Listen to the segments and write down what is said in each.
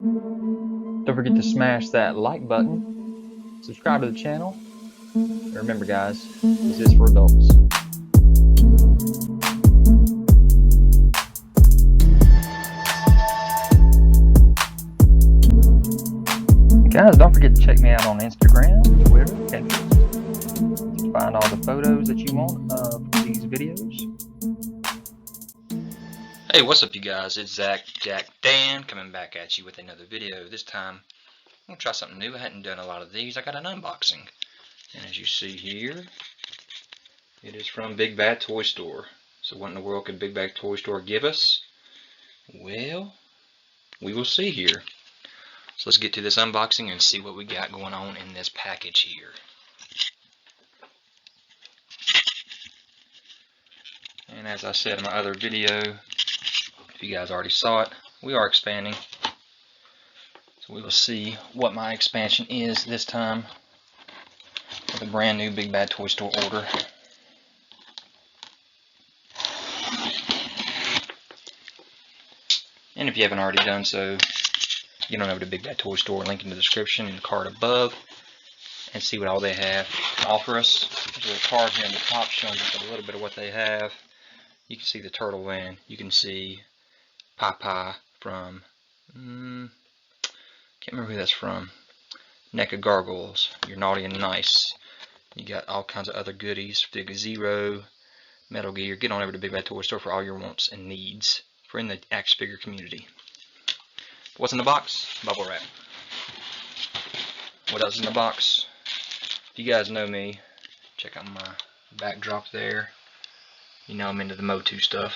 Don't forget to smash that like button, subscribe to the channel, and remember guys, this is for adults. Guys, don't forget to check me out on Instagram, Twitter, Pinterest to find all the photos that you want of these videos. Hey, what's up you guys? It's ZacJacDan coming back at you with another video. This time, I'm going to try something new. I hadn't done a lot of these. I got an unboxing. And as you see here, it is from Big Bad Toy Store. So what in the world could Big Bad Toy Store give us? Well, we will see here. So let's get to this unboxing and see what we got going on in this package here. And as I said in my other video, if you guys already saw it, we are expanding. So we will see what my expansion is this time with a brand new Big Bad Toy Store order. And if you haven't already done so, get on over to Big Bad Toy Store, link in the description and the card above, and see what all they have to offer us. There's a little card here on the top showing just a little bit of what they have. You can see the Turtle Van. You can see Pie from, can't remember who that's from. Neck of Gargoyles, You're Naughty and Nice. You got all kinds of other goodies, Big Zero, Metal Gear. Get on over to Big Bad Toy Store for all your wants and needs for in the action figure community. What's in the box? Bubble wrap. What else is in the box? If you guys know me, check out my backdrop there. You know I'm into the Motu stuff.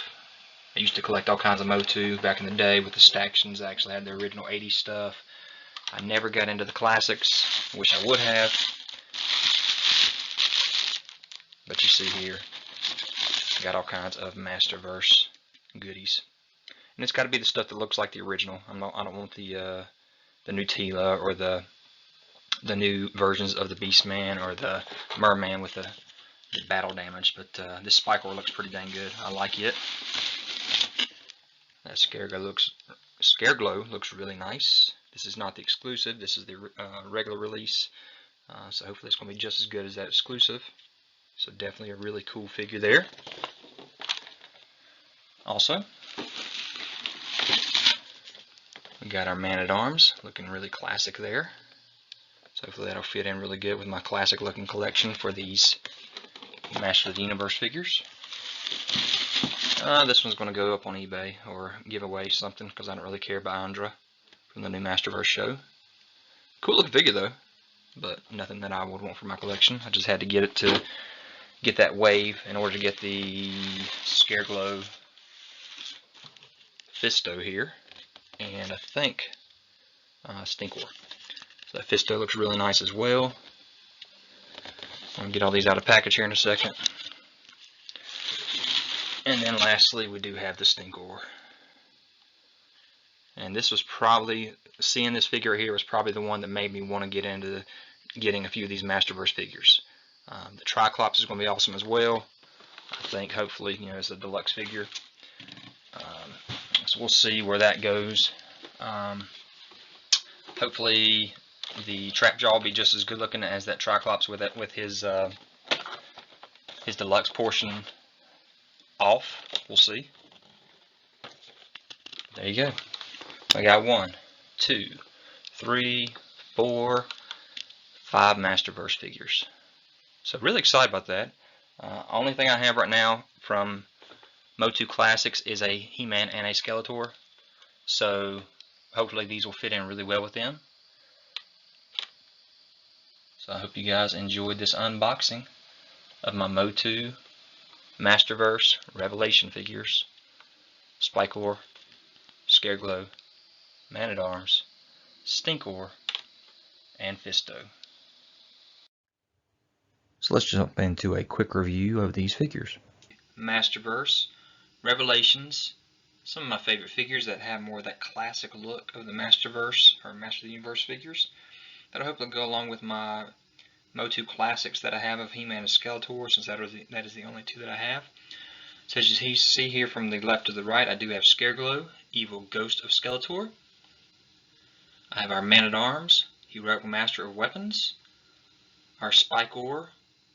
I used to collect all kinds of Motu back in the day with the Stactions. I actually had the original 80s stuff. I never got into the classics. Wish I would have. But you see here, got all kinds of Masterverse goodies. And it's got to be the stuff that looks like the original. I don't want the Nutella or the new versions of the Beastman or the Merman with the battle damage. But this Spikor looks pretty dang good. I like it. That Scareglow looks really nice. This is not the exclusive. This is the regular release. So hopefully it's going to be just as good as that exclusive. So definitely a really cool figure there. Also, we got our Man-at-Arms, looking really classic there. So hopefully that'll fit in really good with my classic looking collection for these Master of the Universe figures. This one's going to go up on eBay or give away something because I don't really care about Andra from the new Masterverse show. Cool looking figure though, but nothing that I would want for my collection. I just had to get it to get that wave in order to get the Scareglow Fisto here, and I think Stinkor. So that Fisto looks really nice as well. I'm going to get all these out of package here in a second. And then lastly, we do have the Stinkor. And this was probably, seeing this figure here was probably the one that made me want to get into getting a few of these Masterverse figures. The Triclops is going to be awesome as well. I think hopefully, you know, it's a deluxe figure. So we'll see where that goes. Hopefully the Trapjaw will be just as good looking as that Triclops with his deluxe portion off. We'll see. There you go. I got 1, 2, 3, 4, 5 Masterverse figures. So really excited about that. Only thing I have right now from Motu Classics is a He-Man and a Skeletor. So hopefully these will fit in really well with them. So I hope you guys enjoyed this unboxing of my Motu Masterverse Revelation figures. Spikor, Scareglow, Man-at-Arms, Stinkor, and Fisto. So let's jump into a quick review of these figures. Masterverse Revelations. Some of my favorite figures that have more of that classic look of the Masterverse or Master of the Universe figures. That'll hopefully go along with my Motu Classics that I have of He-Man and Skeletor, since that is the only two that I have. So as you see here from the left to the right, I do have Scareglow, Evil Ghost of Skeletor. I have our Man-at-Arms, Heroic Master of Weapons, our Spikor,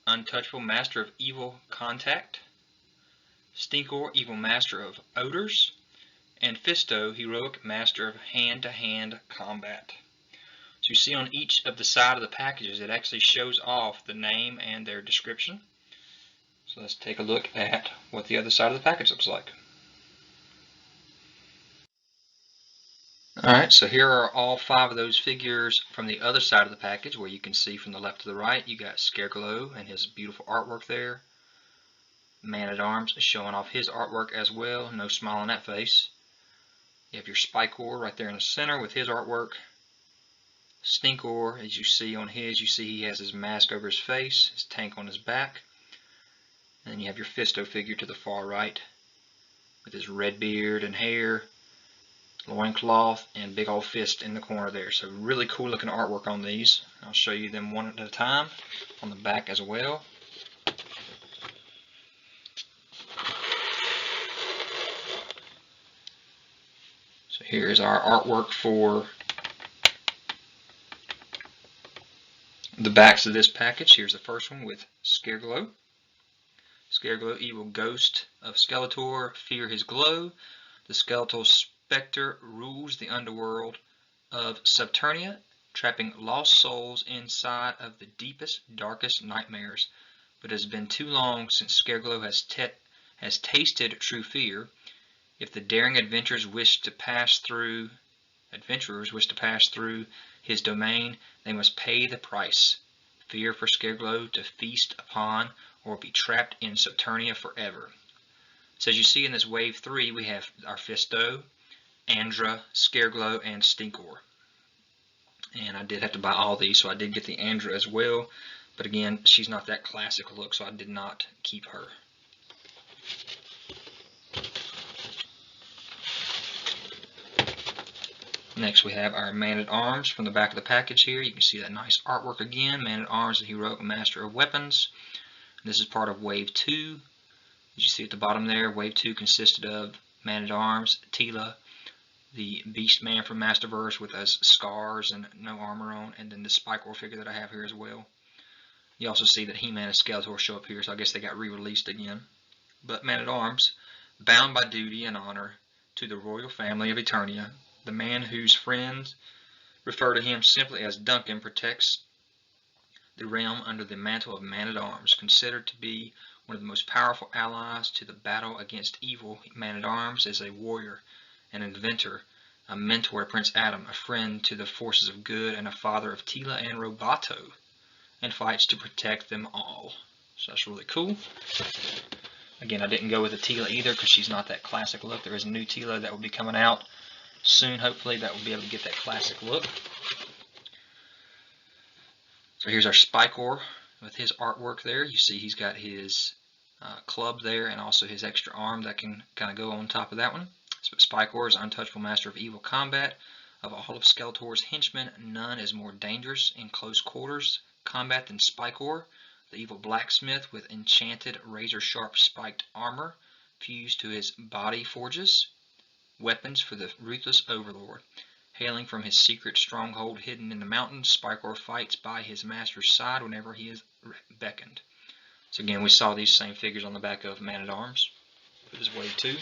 Untouchable Master of Evil Contact, Stinkor, Evil Master of Odors, and Fisto, Heroic Master of Hand-to-Hand Combat. So you see on each of the side of the packages it actually shows off the name and their description. So let's take a look at what the other side of the package looks like. Alright, so here are all 5 of those figures from the other side of the package, where you can see from the left to the right you got Scareglow and his beautiful artwork there. Man-at-Arms showing off his artwork as well, no smile on that face. You have your Spikor right there in the center with his artwork. Stinkor, as you see on his, you see he has his mask over his face, his tank on his back. And then you have your Fisto figure to the far right with his red beard and hair, loincloth, and big old fist in the corner there. So really cool looking artwork on these. I'll show you them one at a time on the back as well. So here's our artwork for the backs of this package. Here's the first one with Scareglow. Scareglow, evil ghost of Skeletor, fear his glow. The skeletal specter rules the underworld of Subternia, trapping lost souls inside of the deepest, darkest nightmares. But it has been too long since Scareglow has tasted true fear. If the daring adventurers wish to pass through his domain, they must pay the price. Fear for Scareglow to feast upon, or be trapped in Subternia forever. So as you see in this wave 3, we have our Fisto, Andra, Scareglow, and Stinkor. And I did have to buy all these, so I did get the Andra as well. But again, she's not that classic look, so I did not keep her. Next we have our Man-at-Arms from the back of the package here. You can see that nice artwork again. Man-at-Arms, the Heroic Master of Weapons. This is part of Wave 2. As you see at the bottom there, Wave 2 consisted of Man-at-Arms, Teela, the Beast Man from Masterverse with his scars and no armor on, and then the Spikor figure that I have here as well. You also see that He-Man and Skeletor show up here, so I guess they got re-released again. But Man-at-Arms, bound by duty and honor to the royal family of Eternia, the man whose friends refer to him simply as Duncan protects the realm under the mantle of Man-at-Arms. Considered to be one of the most powerful allies to the battle against evil, Man-at-Arms is a warrior, an inventor, a mentor to Prince Adam, a friend to the forces of good, and a father of Teela and Roboto, and fights to protect them all. So that's really cool. Again, I didn't go with the Teela either because she's not that classic look. There is a new Teela that will be coming out soon, hopefully, that will be able to get that classic look. So here's our Spikor with his artwork there. You see he's got his club there and also his extra arm that can kind of go on top of that one. So Spikor is Untouchable Master of Evil Combat. Of all of Skeletor's henchmen, none is more dangerous in close quarters combat than Spikor, the evil blacksmith with enchanted razor-sharp spiked armor fused to his body forges weapons for the ruthless overlord. Hailing from his secret stronghold hidden in the mountains, Spikor fights by his master's side whenever he is beckoned. So again, we saw these same figures on the back of Man-at-Arms. This is Wave 2.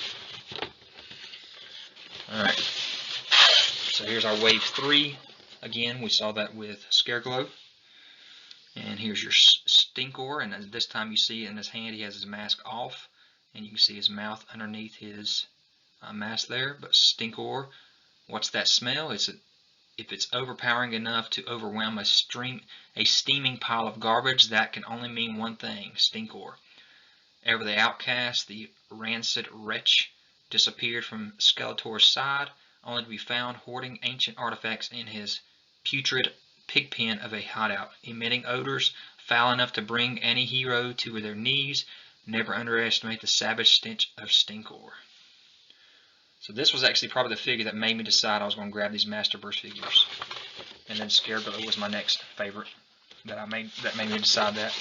Alright, so here's our Wave 3. Again, we saw that with Scareglow. And here's your Stinkor, and this time you see in his hand he has his mask off, and you can see his mouth underneath his mask there. But Stinkor, what's that smell? If it's overpowering enough to overwhelm a steaming pile of garbage, that can only mean one thing: Stinkor. Ever the outcast, the rancid wretch disappeared from Skeletor's side, only to be found hoarding ancient artifacts in his putrid pigpen of a hideout, emitting odors foul enough to bring any hero to their knees. Never underestimate the savage stench of Stinkor. So this was actually probably the figure that made me decide I was going to grab these Masterverse figures. And then Scareglow was my next favorite that made me decide that.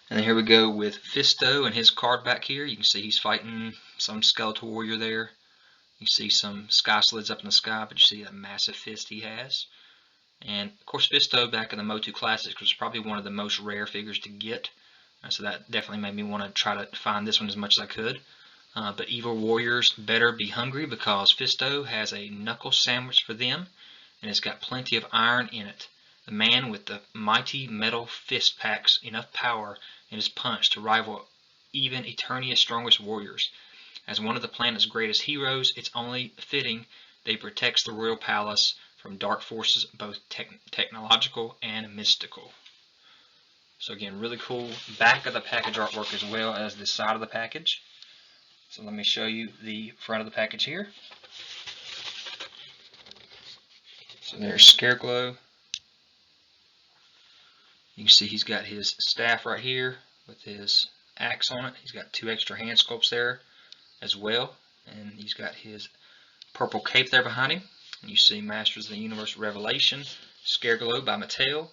And then here we go with Fisto and his card back here. You can see he's fighting some skeletal warrior there. You see some sky slids up in the sky, but you see that massive fist he has. And of course, Fisto back in the Motu Classics was probably one of the most rare figures to get. So that definitely made me want to try to find this one as much as I could. But Evil Warriors better be hungry, because Fisto has a knuckle sandwich for them, and it's got plenty of iron in it. The man with the mighty metal fist packs enough power in his punch to rival even Eternia's strongest warriors. As one of the planet's greatest heroes, it's only fitting that he protects the royal palace from dark forces, both technological and mystical. So again, really cool back of the package artwork as well as the side of the package. So let me show you the front of the package here. So there's Scareglow. You can see he's got his staff right here with his axe on it. He's got 2 extra hand sculpts there as well. And he's got his purple cape there behind him. And you see Masters of the Universe Revelation, Scareglow by Mattel.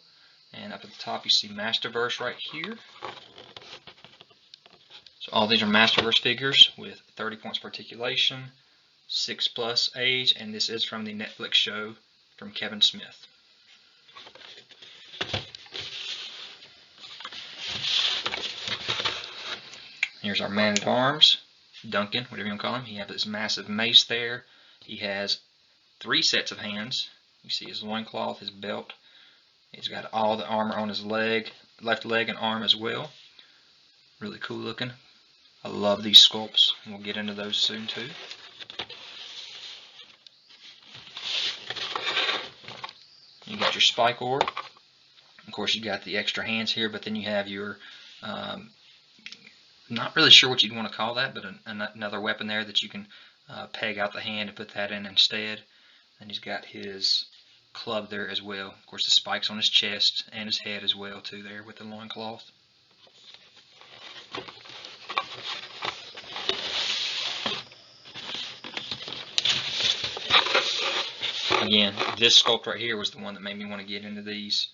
And up at the top you see Masterverse right here. So all these are Masterverse figures with 30 points per articulation, 6+ age, and this is from the Netflix show from Kevin Smith. Here's our Man-at-Arms, Duncan, whatever you want to call him. He has this massive mace there. He has 3 sets of hands. You see his loincloth, his belt. He's got all the armor on his leg, left leg and arm as well. Really cool looking. I love these sculpts. We'll get into those soon too. You got your spike orb. Of course, you got the extra hands here, but then you have your, not really sure what you'd want to call that, but another weapon there that you can peg out the hand and put that in instead. And he's got his club there as well. Of course, the spikes on his chest and his head as well too there with the loincloth. Again, this sculpt right here was the one that made me want to get into these.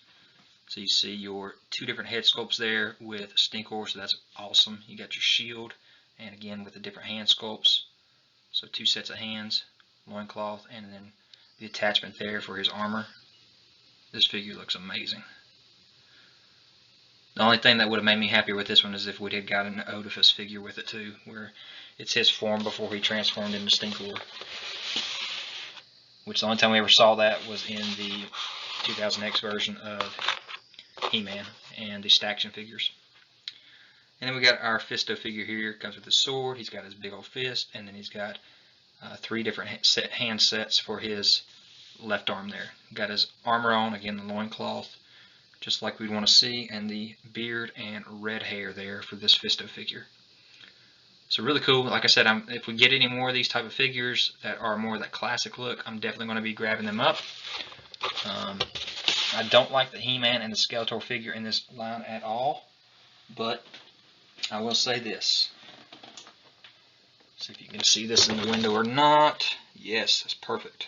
So you see your 2 different head sculpts there with Stinkor, so that's awesome. You got your shield, and again with the different hand sculpts. So 2 sets of hands, loincloth, and then the attachment there for his armor. This figure looks amazing. The only thing that would have made me happier with this one is if we had gotten an Oedipus figure with it too, where it's his form before he transformed into Stinkor. Which the only time we ever saw that was in the 2000X version of He-Man and the Staction figures. And then we got our Fisto figure here. Comes with his sword. He's got his big old fist, and then he's got 3 different hand sets for his left arm there. Got his armor on, again the loincloth, just like we'd want to see, and the beard and red hair there for this Fisto figure. So really cool. Like I said, if we get any more of these type of figures that are more of that classic look, I'm definitely going to be grabbing them up. I don't like the He-Man and the Skeletor figure in this line at all, but I will say this. See if you can see this in the window or not. Yes, that's perfect.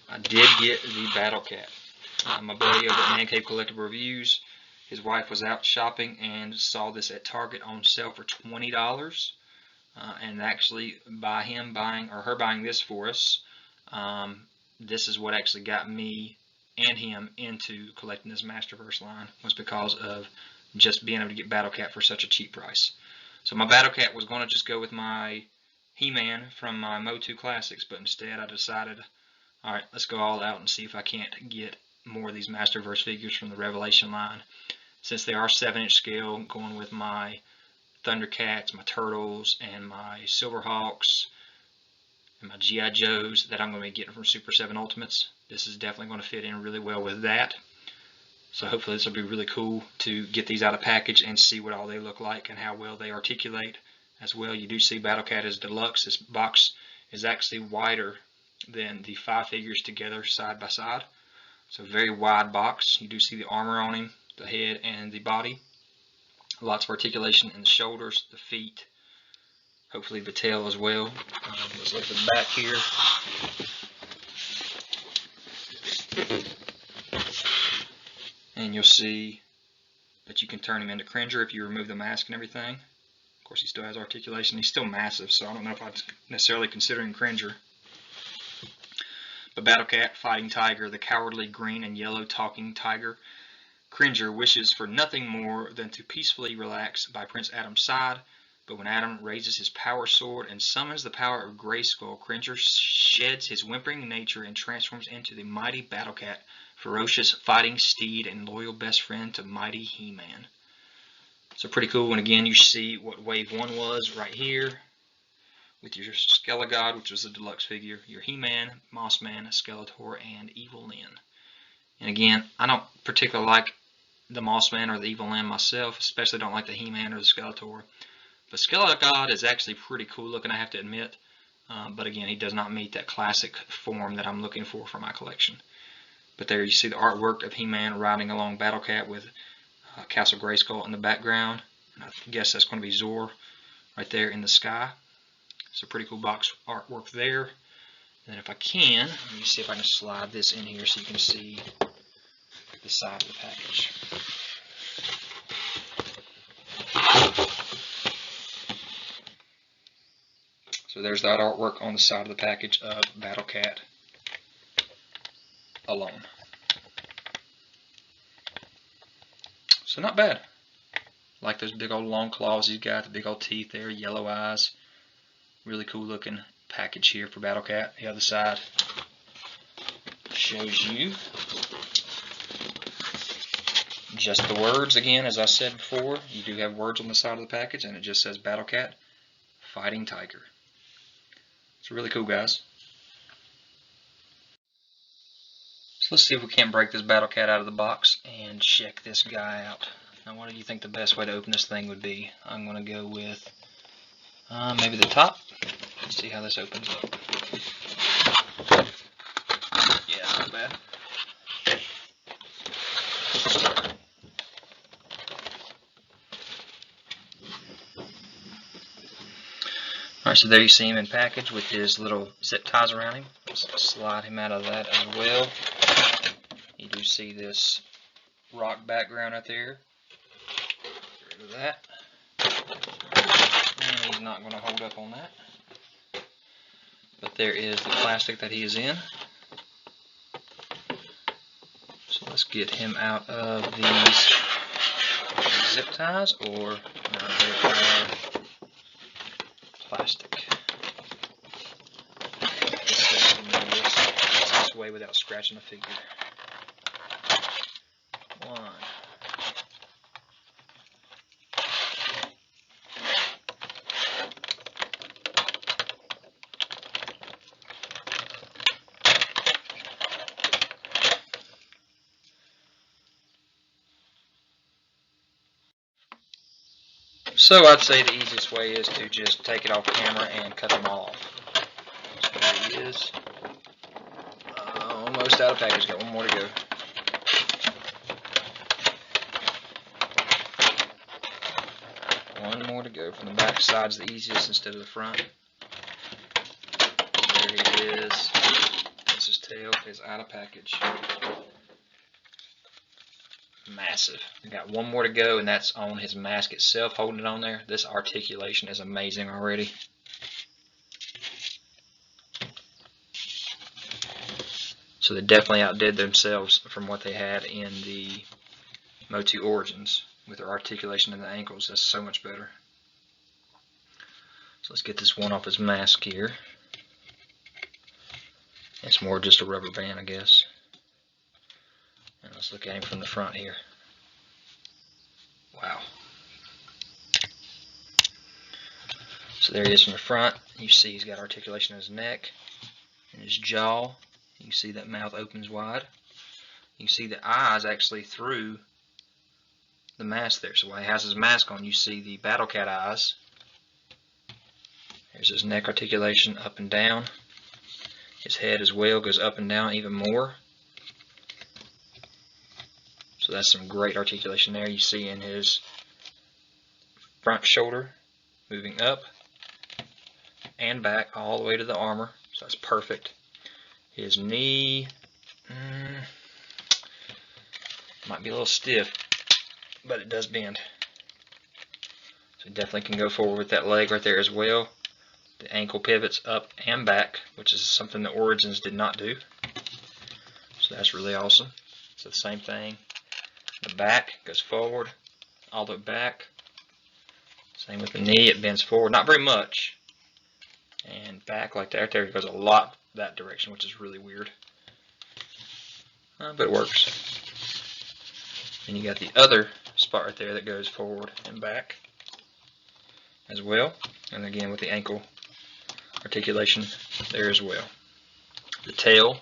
I did get the Battle Cat. My buddy over at Man Cave Collectible Reviews, his wife was out shopping and saw this at Target on sale for $20. And actually, by him buying, or her buying this for us, this is what actually got me and him into collecting this Masterverse line, was because of just being able to get Battle Cat for such a cheap price. So my Battle Cat was going to just go with my He-Man from my Motu Classics, but instead I decided, alright, let's go all out and see if I can't get more of these Masterverse figures from the Revelation line. Since they are 7-inch scale, going with my Thundercats, my Turtles, and my Silverhawks, and my G.I. Joes that I'm going to be getting from Super 7 Ultimates, this is definitely going to fit in really well with that. So hopefully this will be really cool to get these out of package and see what all they look like and how well they articulate as well. You do see Battle Cat as deluxe. This box is actually wider than the 5 figures together side by side. So very wide box. You do see the armor on him, the head and the body. Lots of articulation in the shoulders, the feet, hopefully the tail as well. Let's look at the back here. And you'll see that you can turn him into Cringer if you remove the mask and everything. Of course, he still has articulation. He's still massive, so I don't know if I'd necessarily consider him Cringer. But Battle Cat, Fighting Tiger, the cowardly green and yellow talking tiger. Cringer wishes for nothing more than to peacefully relax by Prince Adam's side, but when Adam raises his power sword and summons the power of Grayskull, Cringer sheds his whimpering nature and transforms into the mighty Battle Cat, ferocious fighting steed and loyal best friend to mighty He-Man. So pretty cool, and again you see what Wave 1 was right here, with your Skelegod, which was a deluxe figure, your He-Man, Mossman, Skeletor, and Evil Lyn. And again, I don't particularly like the Mossman or the Evil Lyn myself, especially don't like the He-Man or the Skeletor. But Skelegod is actually pretty cool looking, I have to admit. But again, he does not meet that classic form that I'm looking for my collection. But there you see the artwork of He-Man riding along Battle Cat with Castle Grayskull in the background. And I guess that's going to be Zor right there in the sky. So pretty cool box artwork there. And if I can, let me see if I can slide this in here so you can see the side of the package. So there's that artwork on the side of the package of Battle Cat alone. So not bad. Like those big old long claws he's got, the big old teeth there, yellow eyes. Really cool looking package here for Battle Cat. The other side shows you just the words again, as I said before. You do have words on the side of the package, and it just says Battle Cat, Fighting Tiger. It's really cool, guys. So let's see if we can't break this Battle Cat out of the box and check this guy out. Now, what do you think the best way to open this thing would be? I'm going to go with maybe the top. Let's see how this opens up. Yeah, not bad. Alright, so there you see him in package with his little zip ties around him. Let's slide him out of that as well. You do see this rock background out there. Get rid of that. And he's not going to hold up on that. But there is the plastic that he is in. So let's get him out of these zip ties, or no, they are plastic. Let's see if we can do this way without scratching a figure. 1. So I'd say the easiest way is to just take it off camera and cut them all off. So there he is. Almost out of package. Got one more to go. One more to go. From the back side's the easiest instead of the front. There he is. His tail is out of package. Massive. We got one more to go, and that's on his mask itself, holding it on there. This articulation is amazing already. So they definitely outdid themselves from what they had in the Motu Origins with their articulation in the ankles. That's so much better. So let's get this one off his mask here. It's more just a rubber band, I guess. And let's look at him from the front here. Wow. So there he is from the front. You see he's got articulation in his neck and his jaw. You see that mouth opens wide. You see the eyes actually through the mask there. So while he has his mask on, you see the Battle Cat eyes. There's his neck articulation up and down. His head as well goes up and down even more. So that's some great articulation there. You see in his front shoulder moving up and back all the way to the armor. So that's perfect. His knee might be a little stiff, but it does bend. So definitely can go forward with that leg right there as well. The ankle pivots up and back, which is something the Origins did not do. So that's really awesome. So the same thing. The back goes forward, all the way back. Same with the knee, it bends forward, not very much. And back like that. There it goes a lot that direction, which is really weird. But it works. And you got the other spot right there that goes forward and back as well. And again with the ankle articulation there as well. The tail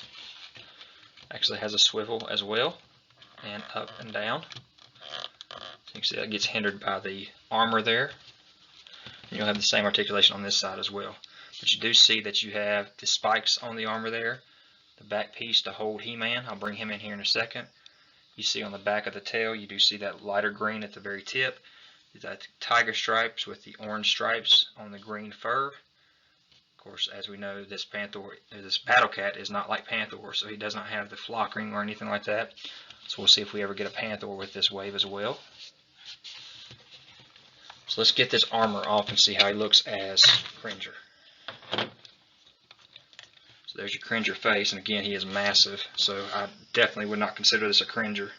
actually has a swivel as well, and up and down. So you can see that gets hindered by the armor there. And you'll have the same articulation on this side as well. But you do see that you have the spikes on the armor there, the back piece to hold He-Man. I'll bring him in here in a second. You see on the back of the tail, you do see that lighter green at the very tip. That tiger stripes with the orange stripes on the green fur. Of course, as we know, this Battle Cat is not like Panther, so he does not have the flock ring or anything like that. So we'll see if we ever get a Panther with this wave as well. So let's get this armor off and see how he looks as Cringer. So there's your Cringer face, and again, he is massive, so I definitely would not consider this a Cringer.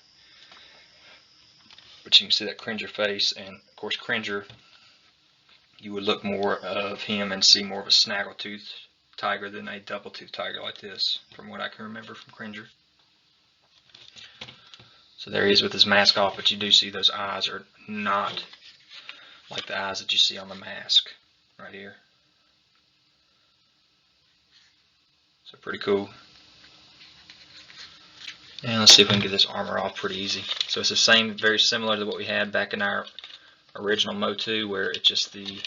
But you can see that Cringer face, and of course Cringer, you would look more of him and see more of a snaggletooth tiger than a double-toothed tiger like this, from what I can remember from Cringer. So there he is with his mask off, but you do see those eyes are not like the eyes that you see on the mask right here. So pretty cool. And let's see if we can get this armor off pretty easy. So it's the same, very similar to what we had back in our original Motu, where it's just the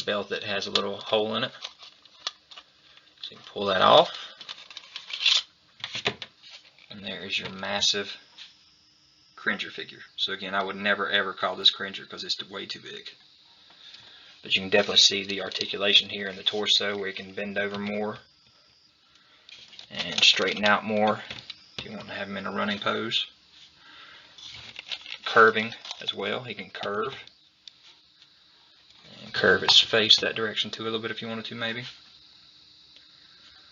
belt that has a little hole in it. So you can pull that off. And there is your massive Cringer figure. So again, I would never ever call this Cringer because it's way too big. But you can definitely see the articulation here in the torso where you can bend over more and straighten out more if you want to have him in a running pose. Curving as well, he can curve. And curve his face that direction too a little bit if you wanted to maybe.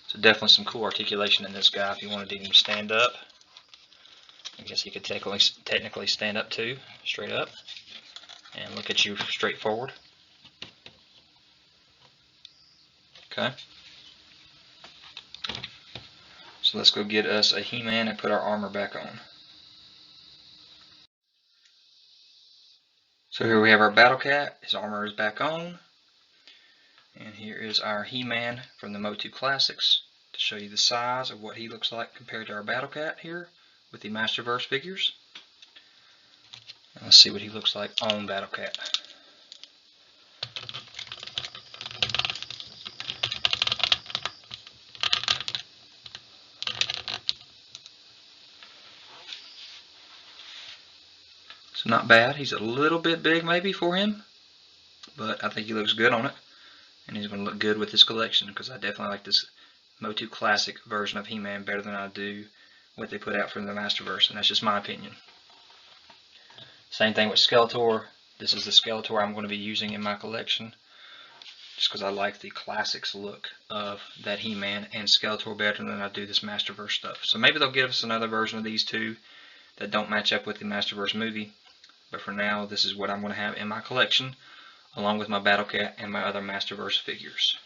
So definitely some cool articulation in this guy if you wanted to even stand up. I guess he could technically stand up too, straight up, and look at you straight forward. Okay. So let's go get us a He-Man and put our armor back on. So here we have our Battle Cat. His armor is back on. And here is our He-Man from the Motu Classics to show you the size of what he looks like compared to our Battle Cat here with the Masterverse figures. And let's see what he looks like on Battle Cat. So not bad. He's a little bit big maybe for him, but I think he looks good on it. And he's going to look good with this collection because I definitely like this Motu Classic version of He-Man better than I do what they put out from the Masterverse, and that's just my opinion. Same thing with Skeletor. This is the Skeletor I'm going to be using in my collection just because I like the classics look of that He-Man and Skeletor better than I do this Masterverse stuff. So maybe they'll give us another version of these two that don't match up with the Masterverse movie, but for now this is what I'm going to have in my collection along with my Battle Cat and my other Masterverse figures.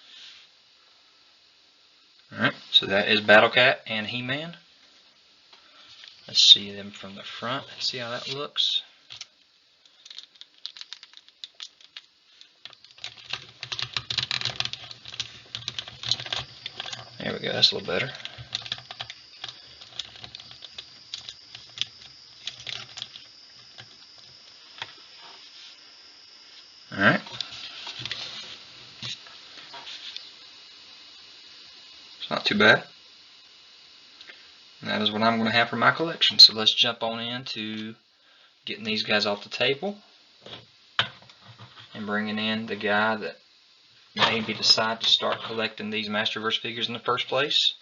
Alright, so that is Battle Cat and He-Man. Let's see them from the front. Let's see how that looks. There we go, that's a little better. Alright. It's not too bad. And that is what I'm going to have for my collection. So let's jump on into getting these guys off the table and bringing in the guy that maybe decide to start collecting these Masterverse figures in the first place,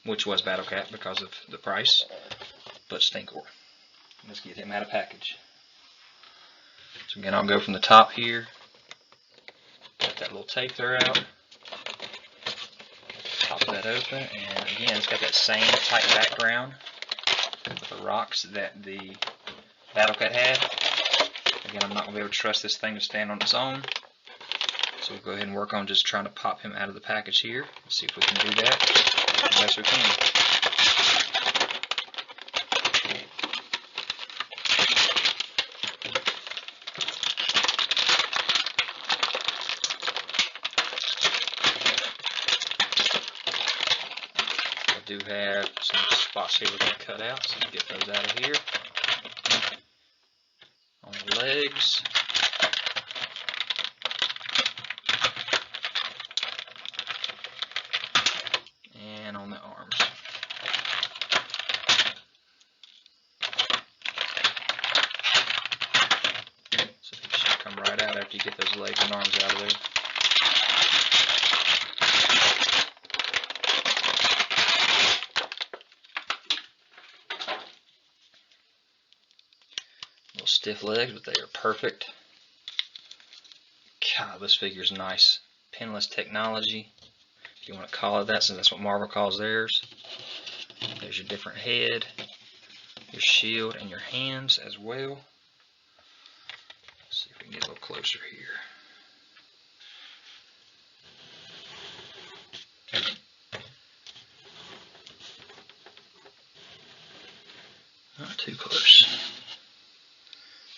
which was Battle Cat because of the price, but Stinkor. Let's get him out of package. So again, I'll go from the top here. Got that little tape there out. Pop that open, and again, it's got that same tight background with the rocks that the Battle Cat had. Again, I'm not going to be able to trust this thing to stand on its own. So we'll go ahead and work on just trying to pop him out of the package here. Let's see if we can do that. Yes, we can. I do have some spots here we're going to cut out, so we'll get those out of here. On the legs. And on the arms. So it should come right out after you get those legs and arms out of there. Little stiff legs, but they are perfect. God, this figure's nice. Pinless technology, if you want to call it that, since that's what Marvel calls theirs. There's your different head, your shield, and your hands as well. Let's see if we can get a little closer here. Not too close.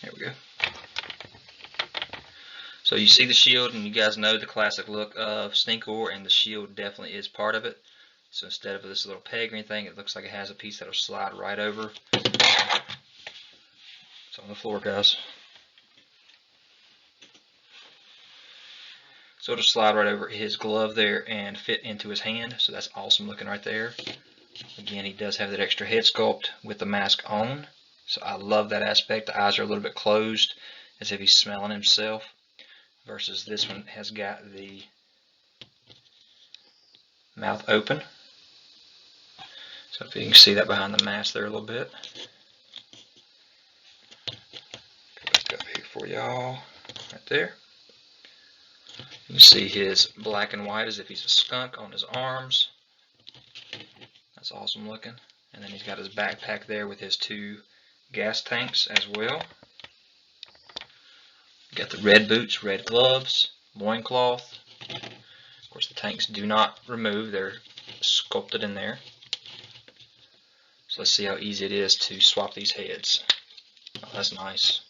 There we go. So you see the shield, and you guys know the classic look of Stinkor, and the shield definitely is part of it. So instead of this little peg or anything, it looks like it has a piece that'll slide right over. It's on the floor, guys. So it'll slide right over his glove there and fit into his hand. So that's awesome looking right there. Again, he does have that extra head sculpt with the mask on. So I love that aspect. The eyes are a little bit closed, as if he's smelling himself. Versus this one has got the mouth open. So if you can see that behind the mask there a little bit. Go back up here for y'all. Right there. You can see his black and white as if he's a skunk on his arms. That's awesome looking. And then he's got his backpack there with his 2 gas tanks as well. Got the red boots, red gloves, loincloth. Of course, the tanks do not remove, they're sculpted in there. So let's see how easy it is to swap these heads. Oh, that's nice.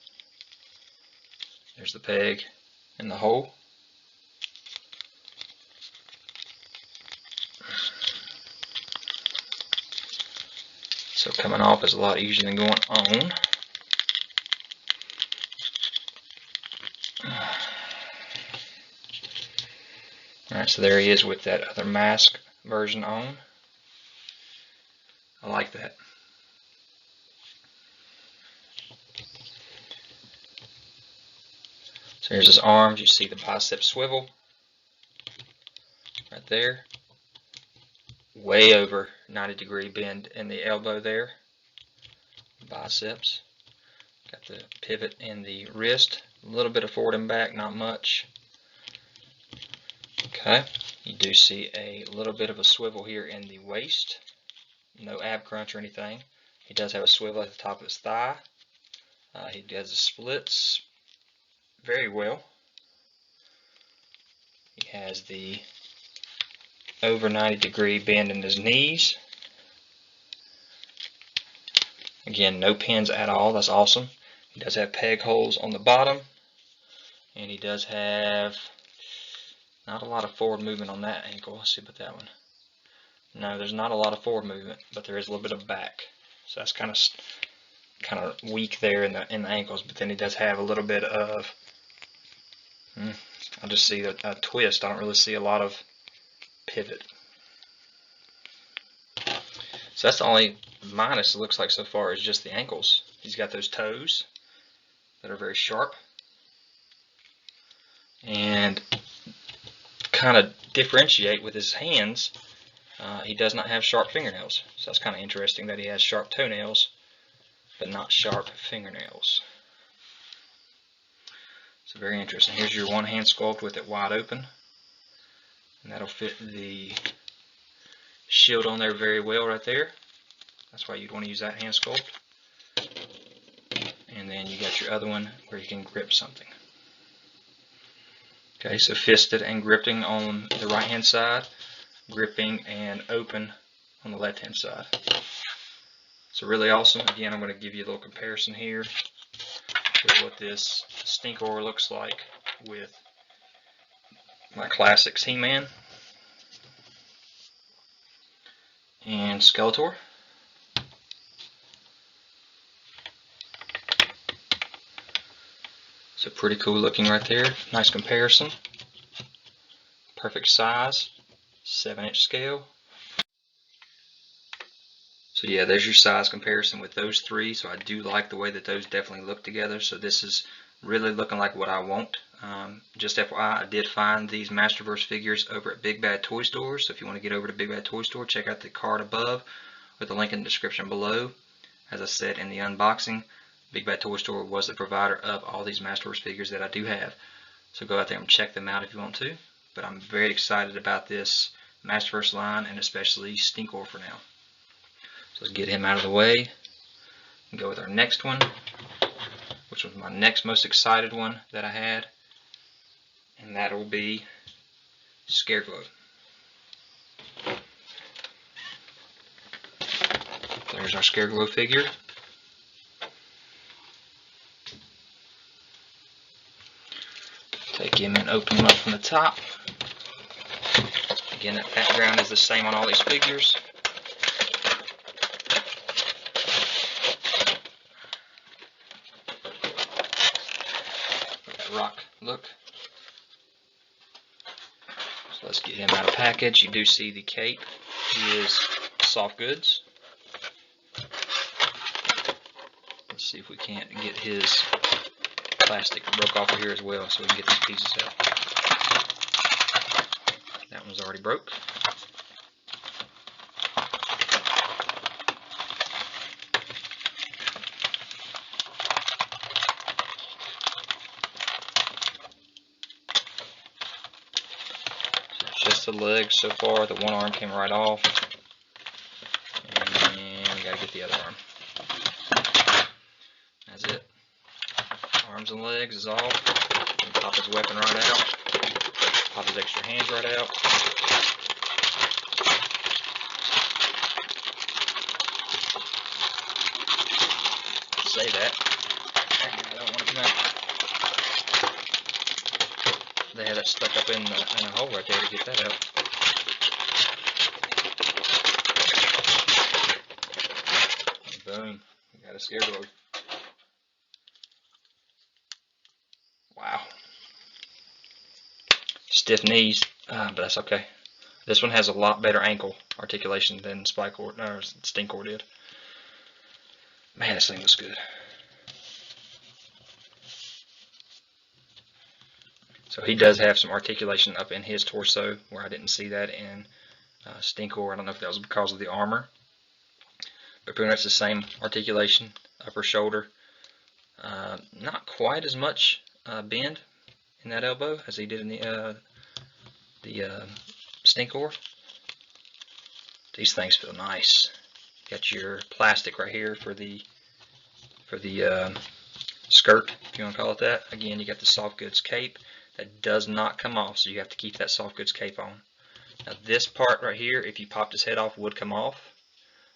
There's the peg and the hole. So coming off is a lot easier than going on. Alright, so there he is with that other mask version on. I like that. So here's his arms. You see the bicep swivel right there. Way over 90-degree bend in the elbow there. Biceps. Got the pivot in the wrist. A little bit of forward and back, not much. Okay, you do see a little bit of a swivel here in the waist. No ab crunch or anything. He does have a swivel at the top of his thigh. He does the splits very well. He has the over 90-degree bend in his knees. Again, no pins at all. That's awesome. He does have peg holes on the bottom. And he does have not a lot of forward movement on that ankle. Let's see about that one. No, there's not a lot of forward movement, but there is a little bit of back. So that's kind of weak there in the ankles. But then he does have a little bit of. I just see a twist. I don't really see a lot of pivot. So that's the only minus it looks like so far is just the ankles. He's got those toes that are very sharp. And kind of differentiate with his hands, he does not have sharp fingernails. So that's kind of interesting that he has sharp toenails but not sharp fingernails. So very interesting. Here's your one hand sculpt with it wide open, and that'll fit the shield on there very well right there. That's why you'd want to use that hand sculpt. And then you got your other one where you can grip something. Okay, so fisted and gripping on the right hand side, gripping and open on the left hand side. So really awesome. Again, I'm going to give you a little comparison here with what this Stinkor looks like with my classics He-Man and Skeletor. So pretty cool looking right there. Nice comparison. Perfect size. 7-inch scale. So yeah, there's your size comparison with those three. So I do like the way that those definitely look together. So this is really looking like what I want. Just FYI, I did find these Masterverse figures over at Big Bad Toy Store. So if you want to get over to Big Bad Toy Store, check out the card above with the link in the description below. As I said in the unboxing, Big Bad Toy Store was the provider of all these Masterverse figures that I do have. So go out there and check them out if you want to. But I'm very excited about this Masterverse line, and especially Stinkor for now. So let's get him out of the way and go with our next one, which was my next most excited one that I had, and that will be Scareglow. There's our Scareglow figure. Take him and open him up from the top. Again, that background is the same on all these figures. Rock look. So let's get him out of package. You do see the cape. He is soft goods. Let's see if we can't get his plastic broke off of here as well, so we can get these pieces out. That one's already broke. Just the legs so far. The one arm came right off, and we gotta get the other arm. That's it. Arms and legs is off. And pop his weapon right out. Pop his extra hands right out. Say that. I don't want to come out. They had that stuck up in a hole right there to get that out. Boom. We got a Scareglow. Wow. Stiff knees, but that's okay. This one has a lot better ankle articulation than Stinkor did. Man, this thing looks good. So he does have some articulation up in his torso, where I didn't see that in Stinkor. I don't know if that was because of the armor, but pretty much the same articulation, upper shoulder. Not quite as much bend in that elbow as he did in the Stinkor. These things feel nice. Got your plastic right here for the skirt, if you want to call it that. Again, you got the soft goods cape that does not come off, so you have to keep that soft goods cape on. Now this part right here, if you popped his head off, would come off,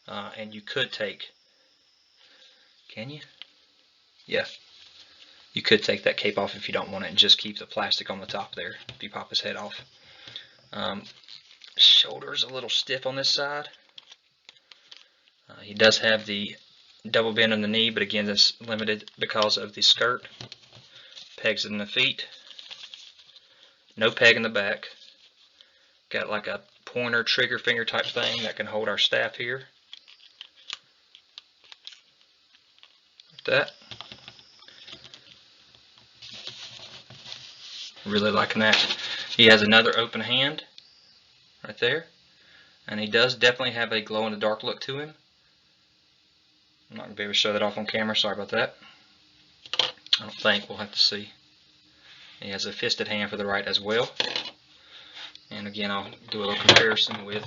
and you could take. Can you? Yeah. You could take that cape off if you don't want it and just keep the plastic on the top there if you pop his head off. Shoulder's a little stiff on this side. He does have the double bend on the knee, but again, that's limited because of the skirt. Pegs in the feet. No peg in the back. Got like a pointer trigger finger type thing that can hold our staff here. Like that. Really liking that. He has another open hand right there, and he does definitely have a glow in the dark look to him. I'm not going to be able to show that off on camera, sorry about that. I don't think, we'll have to see. He has a fisted hand for the right as well. And again, I'll do a little comparison with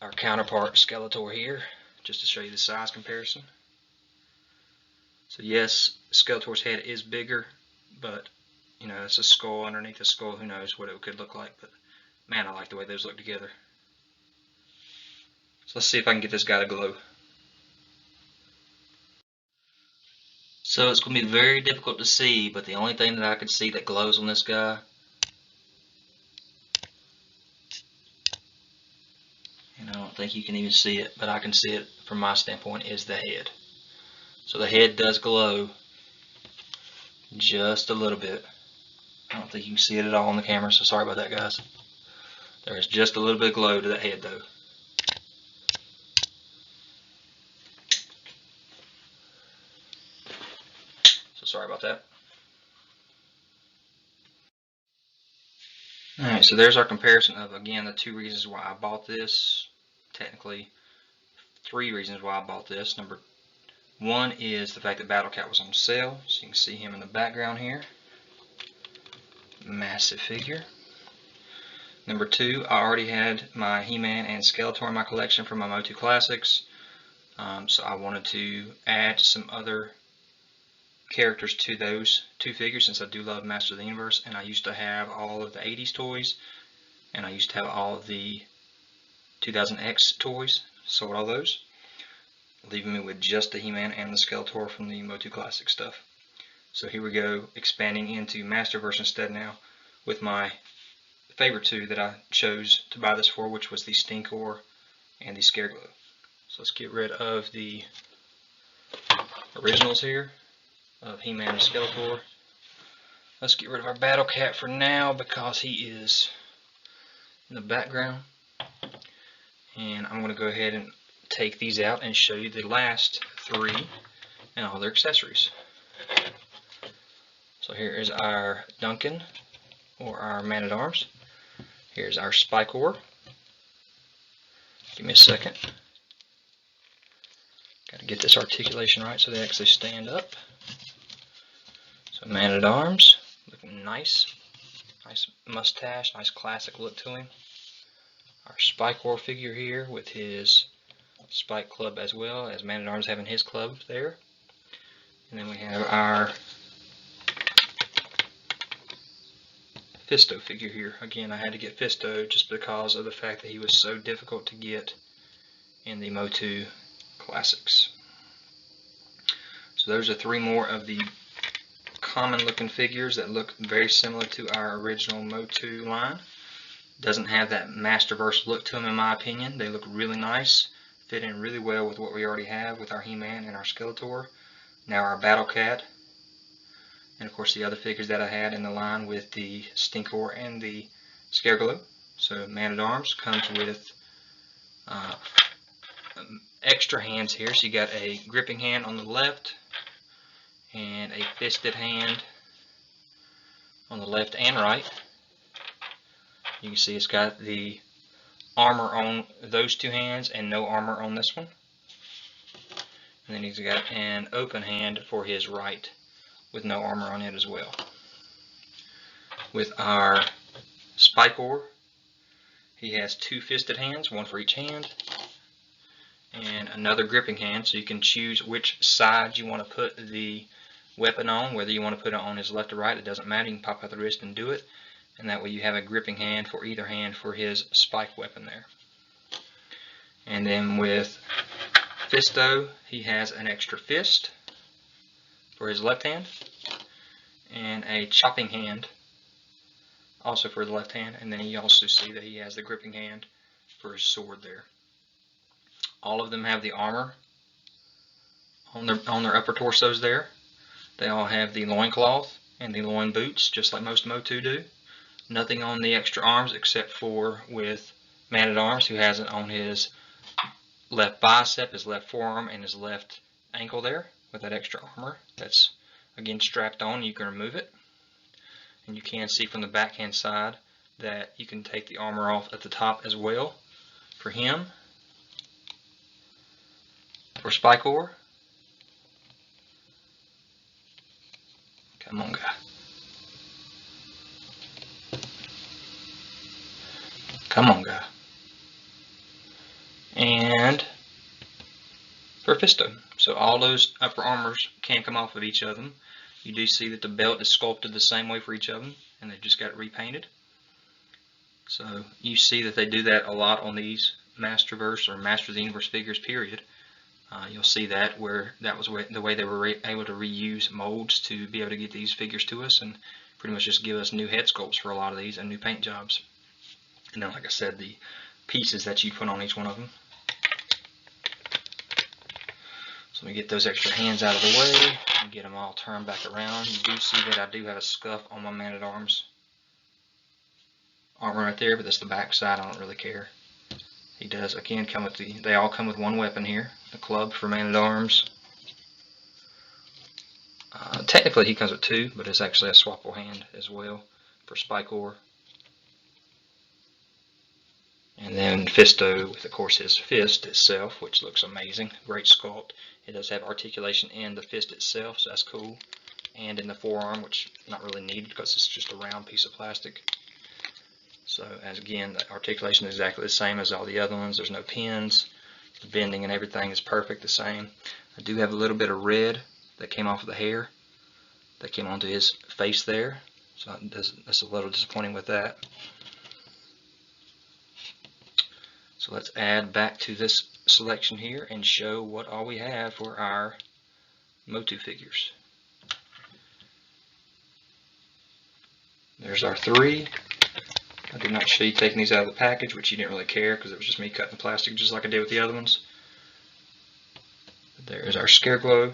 our counterpart Skeletor here, just to show you the size comparison. So yes, Skeletor's head is bigger, but you know, it's a skull underneath a skull. Who knows what it could look like, but man, I like the way those look together. So let's see if I can get this guy to glow. So it's going to be very difficult to see, but the only thing that I can see that glows on this guy, and I don't think you can even see it, but I can see it from my standpoint, is the head. So the head does glow just a little bit. I don't think you can see it at all on the camera, so sorry about that, guys. There is just a little bit of glow to that head though. So sorry about that. Alright, so there's our comparison of, again, the 2 reasons why I bought this. Technically, 3 reasons why I bought this. Number 1 is the fact that Battle Cat was on sale, so you can see him in the background here. Massive figure. Number 2, I already had my He-Man and Skeletor in my collection from my Motu Classics, so I wanted to add some other characters to those 2 figures, since I do love Master of the Universe, and I used to have all of the 80s toys, and I used to have all of the 2000X toys. Sold all those, leaving me with just the He-Man and the Skeletor from the Motu Classic stuff. So here we go, expanding into Masterverse instead now, with my favorite 2 that I chose to buy this for, which was the Stinkor and the Scareglow. So let's get rid of the originals here of He-Man and Skeletor. Let's get rid of our Battle Cat for now because he is in the background. And I'm going to go ahead and take these out and show you the last 3 and all their accessories. So here is our Duncan, or our Man-at-Arms. Here's our Spikor. Give me a second. Got to get this articulation right so they actually stand up. So Man-at-Arms, looking nice. Nice mustache, nice classic look to him. Our Spikor figure here with his Spike Club as well, as Man-at-Arms having his club there. And then we have our Fisto figure here. Again, I had to get Fisto just because of the fact that he was so difficult to get in the Motu Classics. So those are 3 more of the common looking figures that look very similar to our original Motu line. Doesn't have that Masterverse look to them, in my opinion. They look really nice, fit in really well with what we already have with our He-Man and our Skeletor. Now our Battle Cat, and of course the other figures that I had in the line with the Stinkor and the Scareglow. So Man-at-Arms comes with extra hands here. So you got a gripping hand on the left and a fisted hand on the left and right. You can see it's got the armor on those 2 hands and no armor on this one. And then he's got an open hand for his right with no armor on it as well. With our Spikor, he has 2 fisted hands, 1 for each hand, and another gripping hand, so you can choose which side you want to put the weapon on, whether you want to put it on his left or right, it doesn't matter. You can pop out the wrist and do it, and that way you have a gripping hand for either hand for his spike weapon there. And then with Fisto, he has an extra fist for his left hand and a chopping hand also for the left hand, and then you also see that he has the gripping hand for his sword there. All of them have the armor on their upper torsos there. They all have the loincloth and the loin boots, just like most Motu do. Nothing on the extra arms except for with Man-at-Arms, who has it on his left bicep, his left forearm, and his left ankle there with that extra armor. That's again strapped on. You can remove it. And you can see from the backhand side that you can take the armor off at the top as well for him. For Spikor, come on guy. Come on, guy. And for Fisto. So all those upper armors can come off of each of them. You do see that the belt is sculpted the same way for each of them, and they've just got it repainted. So you see that they do that a lot on these Masterverse or Master of the Universe figures, period. You'll see that where that was the way they were able to reuse molds to be able to get these figures to us and pretty much just give us new head sculpts for a lot of these and new paint jobs. And then, like I said, the pieces that you put on each one of them. So let me get those extra hands out of the way and get them all turned back around. You do see that I do have a scuff on my Man-at-Arms armor right there, but that's the back side. I don't really care. He does again come with they all come with one weapon here, the club for Man-at-Arms. Technically he comes with two, but it's actually a swappable hand as well for Spikor. And then Fisto with, of course, his fist itself, which looks amazing. Great sculpt. It does have articulation in the fist itself, so that's cool. And in the forearm, which is not really needed because it's just a round piece of plastic. So, as again, the articulation is exactly the same as all the other ones. There's no pins. The bending and everything is perfect the same. I do have a little bit of red that came off of the hair that came onto his face there. So that's a little disappointing with that. So let's add back to this selection here and show what all we have for our Motu figures. There's our three. I did not show you taking these out of the package, which you didn't really care because it was just me cutting the plastic just like I did with the other ones. There's our Scareglow.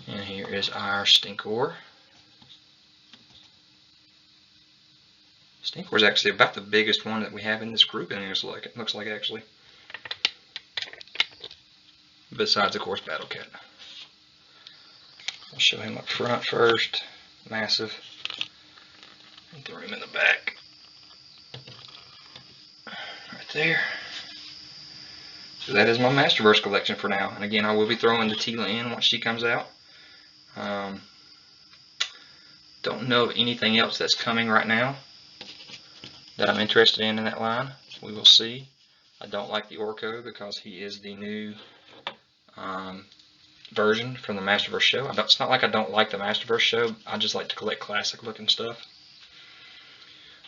And here is our Stinkor. Stinkor is actually about the biggest one that we have in this group, and it looks like actually. Besides, of course, Battle Cat. I'll show him up front first. Massive. And throw him in the back. Right there. So that is my Masterverse collection for now. And again, I will be throwing the Tila in once she comes out. Don't know of anything else that's coming right now that I'm interested in that line. We will see. I don't like the Orko because he is the new version from the Masterverse show. It's not like I don't like the Masterverse show. I just like to collect classic looking stuff.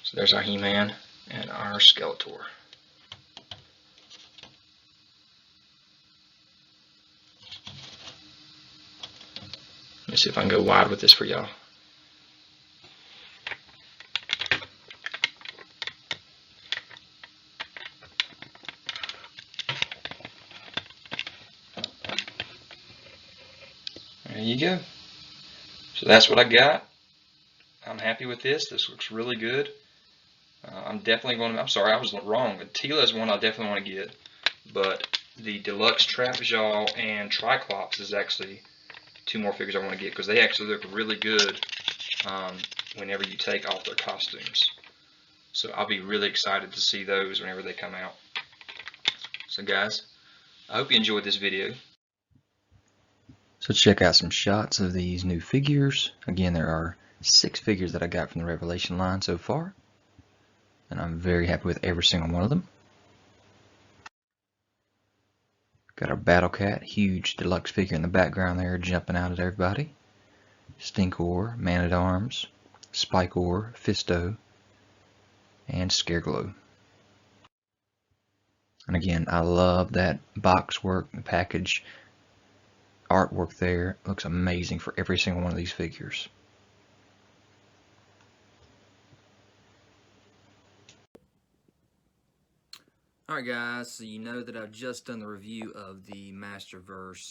So there's our He-Man and our Skeletor. Let me see if I can go wide with this for y'all. There you go. So that's what I got. I'm happy with this. This looks really good. I'm definitely going to, I'm sorry, I was wrong. Tila is one I definitely want to get. But the Deluxe Trapjaw and Triclops is actually two more figures I want to get because they actually look really good whenever you take off their costumes. So I'll be really excited to see those whenever they come out. So guys, I hope you enjoyed this video. So check out some shots of these new figures. Again, there are 6 figures that I got from the Revelation line so far, and I'm very happy with every single one of them. Got our Battle Cat, huge deluxe figure in the background there, jumping out at everybody. Stinkor, Man-at-Arms, Spikor, Fisto, and Scareglow. And again, I love that box work, the package artwork there. It looks amazing for every single one of these figures. Alright guys, so you know that I've just done the review of the Masterverse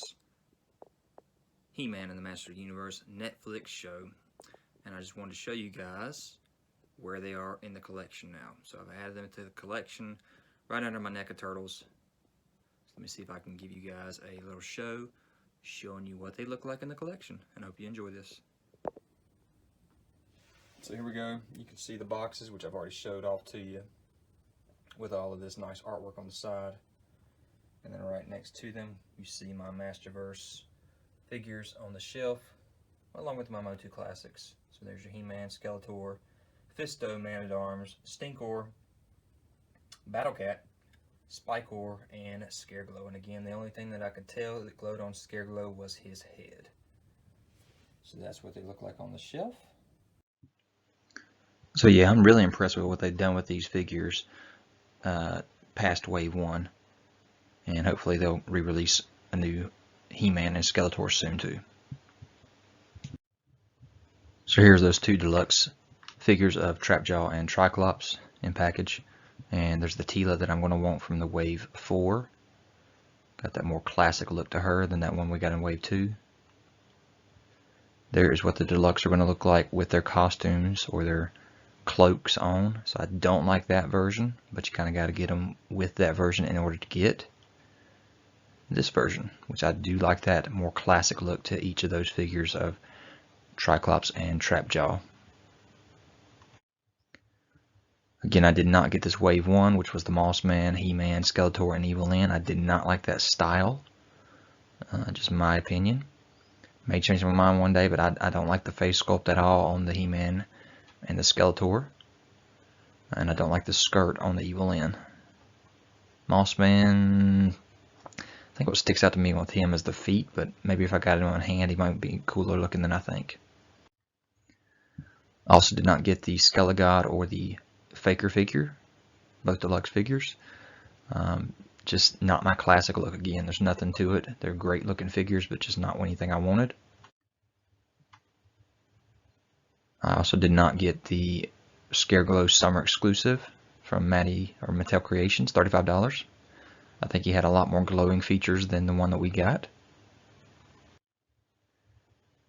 He-Man and the Master of the Universe Netflix show, and I just wanted to show you guys where they are in the collection now. So I've added them to the collection right under my NECA Turtles. So let me see if I can give you guys a little show showing you what they look like in the collection, and I hope you enjoy this. So here we go. You can see the boxes, which I've already showed off to you, with all of this nice artwork on the side. And then right next to them, you see my Masterverse figures on the shelf. along with my Motu Classics. So there's your He-Man, Skeletor, Fisto, Man-at-Arms, Stinkor, Battlecat, Spikor, and Scareglow. And again, the only thing that I could tell that glowed on Scareglow was his head. So that's what they look like on the shelf. So yeah, I'm really impressed with what they've done with these figures past Wave 1. And hopefully they'll re-release a new He-Man and Skeletor soon too. So here's those two deluxe figures of Trapjaw and Triclops in package. And there's the Teela that I'm going to want from the Wave 4. Got that more classic look to her than that one we got in Wave 2. There is what the deluxe are going to look like with their costumes or their cloaks on. So I don't like that version, but you kind of got to get them with that version in order to get this version, which I do like that more classic look to each of those figures of Triclops and Trapjaw. Again, I did not get this Wave 1, which was the Mossman, He-Man, Skeletor, and Evil Lyn. I did not like that style, just my opinion. May change my mind one day, but I don't like the face sculpt at all on the He-Man and the Skeletor. And I don't like the skirt on the Evil Lyn. Mossman, I think what sticks out to me with him is the feet, but maybe if I got it on hand, he might be cooler looking than I think. I also did not get the Skelegod or the Faker figure, both deluxe figures. Just not my classic look again. There's nothing to it. They're great looking figures, but just not anything I wanted. I also did not get the Scareglow Summer exclusive from Mattel Creations, $35. I think he had a lot more glowing features than the one that we got.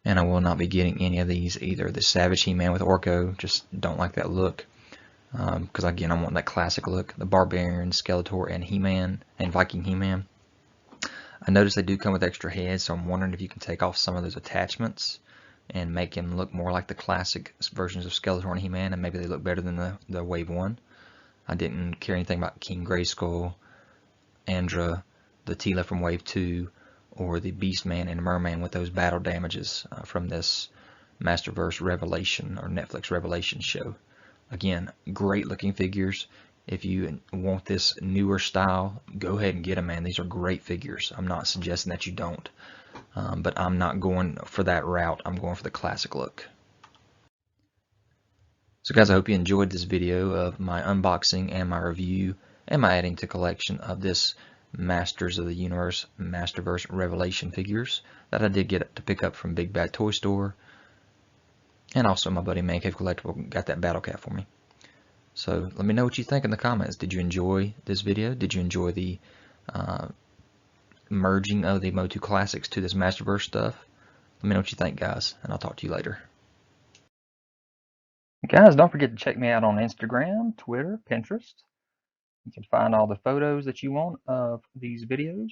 And I will not be getting any of these either. The Savage He-Man with Orko, just don't like that look. Because again, I want that classic look. The Barbarian, Skeletor, and He-Man, and Viking He-Man. I noticed they do come with extra heads, so I'm wondering if you can take off some of those attachments and make him look more like the classic versions of Skeletor and He-Man, and maybe they look better than the Wave 1. I didn't care anything about King Grayskull, Andra, the Teela from Wave 2, or the Beastman and Merman with those battle damages from this Masterverse Revelation or Netflix Revelation show. Again, great looking figures. If you want this newer style, go ahead and get them, man. These are great figures. I'm not suggesting that you don't, but I'm not going for that route. I'm going for the classic look. So guys, I hope you enjoyed this video of my unboxing and my review and my adding to collection of this Masters of the Universe Masterverse Revelation figures that I did get to pick up from Big Bad Toy Store. And also my buddy Man Cave Collectible got that Battle Cat for me. So let me know what you think in the comments. Did you enjoy this video? Did you enjoy the merging of the Motu Classics to this Masterverse stuff? Let me know what you think, guys, and I'll talk to you later. Guys, don't forget to check me out on Instagram, Twitter, Pinterest. You can find all the photos that you want of these videos.